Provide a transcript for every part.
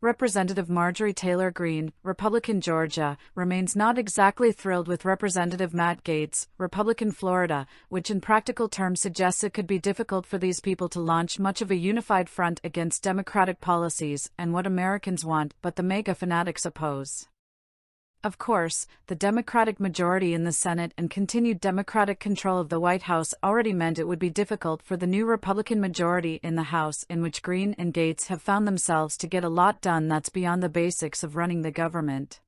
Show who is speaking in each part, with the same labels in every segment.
Speaker 1: Representative Marjorie Taylor Greene, Republican Georgia, remains not exactly thrilled with Representative Matt Gaetz, Republican Florida, which in practical terms suggests it could be difficult for these people to launch much of a unified front against Democratic policies and what Americans want but the MAGA fanatics oppose. Of course, the Democratic majority in the Senate and continued Democratic control of the White House already meant it would be difficult for the new Republican majority in the House, in which Greene and Gaetz have found themselves, to get a lot done that's beyond the basics of running the government.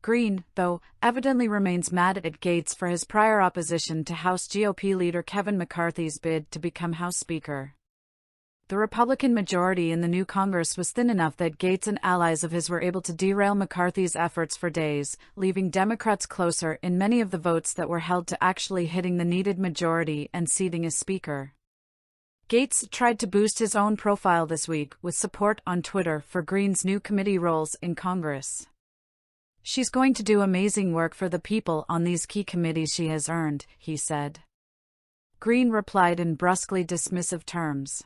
Speaker 1: Greene, though, evidently remains mad at Gaetz for his prior opposition to House GOP leader Kevin McCarthy's bid to become House Speaker. The Republican majority in the new Congress was thin enough that Gaetz and allies of his were able to derail McCarthy's efforts for days, leaving Democrats closer in many of the votes that were held to actually hitting the needed majority and seating a speaker. Gaetz tried to boost his own profile this week with support on Twitter for Greene's new committee roles in Congress. "She's going to do amazing work for the people on these key committees she has earned," he said. Greene replied in brusquely dismissive terms.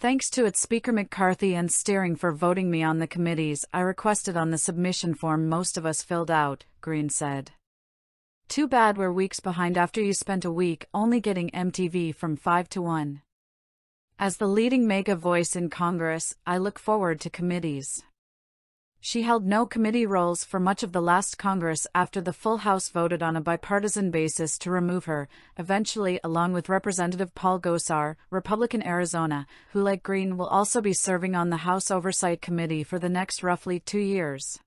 Speaker 1: "Thanks to its Speaker McCarthy and steering for voting me on the committees I requested on the submission form most of us filled out," Greene said. "Too bad we're weeks behind after you spent a week only getting MTV from 5 to 1. As the leading MAGA voice in Congress, I look forward to committees." She held no committee roles for much of the last Congress after the full House voted on a bipartisan basis to remove her, eventually along with Representative Paul Gosar, Republican Arizona, who like Greene will also be serving on the House Oversight Committee for the next roughly 2 years.